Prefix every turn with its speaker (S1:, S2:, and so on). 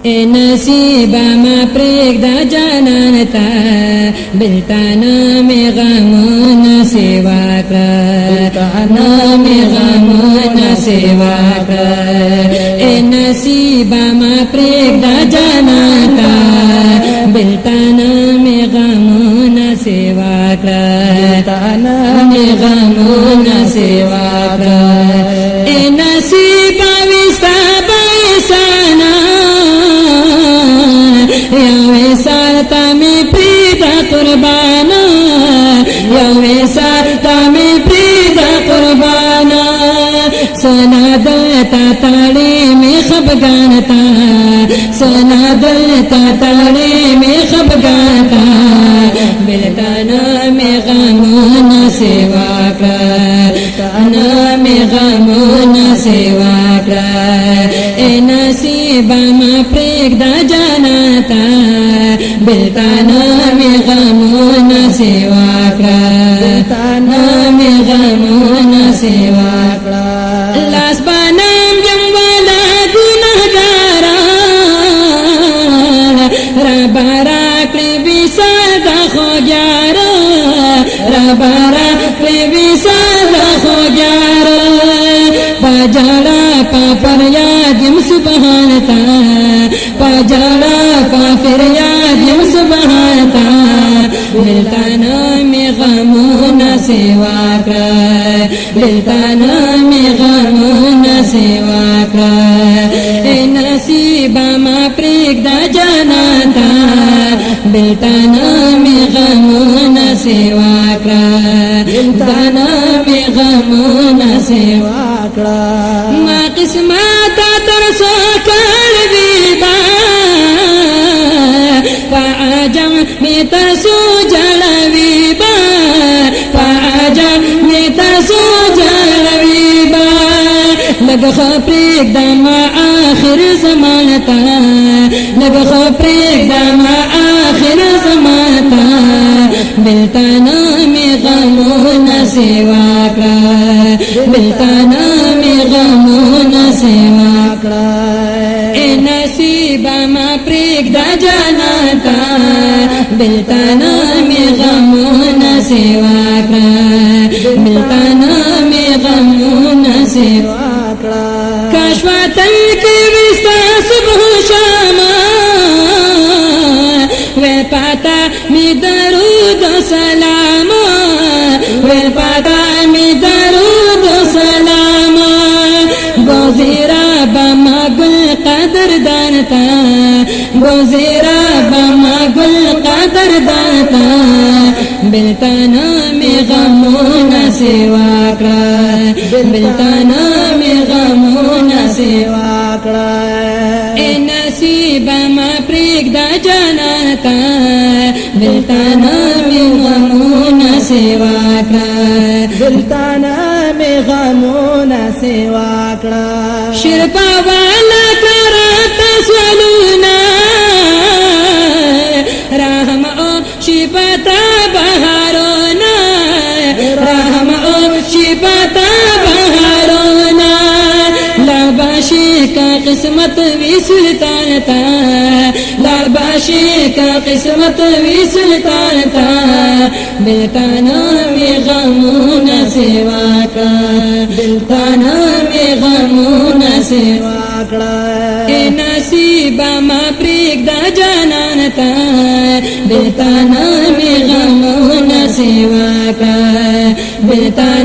S1: اے نصیبا ما پریږده جانان ته بلتانا می غمونه سیوا کړه می غمونه سیوا کړه اے نصیبا ما پریږده جانان ته بلتانا می غمونه سیوا کړه می غمونه سیوا کړه اے نصیبا وستا بیسانا یوے سارتا میں پریدا قربانا یوے سارتا میں پریدا قربانا سنا دلتا تاڑے میں خبگانتا سنا دلتا تاڑے میں خبگانتا بلتانا میں غمونا سیوا کرانا میں غمونا سیوا کرا اے نصیبا ما پریږده جاناتا بلتانا می غمونه سیوا کړه بلتانا می غمونه سیوا کړه لاس بانم یم والا ګناهګاران رب راکړي وصال د خوږیار رب راکړي وصال د خوږیار پجړه پریاد یم سبحانتا پجړه فریاد یم سبحانتا بلتانا می غمونه سیوا کړه بلتانا می غمونه سیوا کړه اے نصیبا ما پریږده جاناتا بلتانا می غمونه سیوا کړه بلتانا می غمونه سیوا کړه ما قسمت ترسو کړی با پاجم می ترسو جلوی با پاجم می ترسو جلوی با لگ خپریک دما آخر زمان تا لگ خپریک دما آخر زمان تا بلتانا می غمونه سیوا کړه بلتانا می غمونه سیوا کړه اے نصیبا ما پریږده جاناتا بلتانا می غمونه سیوا کړه بلتانا می غمونه سیوا کړه کاشواتن کې وستا صبح شام وې پاتا می درود سلام وې پاتا می درود سلام گوزیرا بما گل قدر دانتا گوزیرا بما گل قدر دانتا بلتانا می غمونه سیوا کړه بلتانا می غمونه سیوا کړه اے نصیبا ما پریږده جاناتا بلتانا می غمونه سیوا کړه بلتانا می غمونه سیوا کړه شرپا والا کراتا سولونا رحم او شپتا بهارونا رحم او شپتا بهارونا لباشی کا قسمت وی سلطان تا لباشی کا قسمت وی سلطان تا بلتانا می غمونه سیوا کړه بلتانا می غمونه سیوا کړه اے نصیبا ما پریږده جانانتا بلتانا می غمونه سیوا کړه بلتانا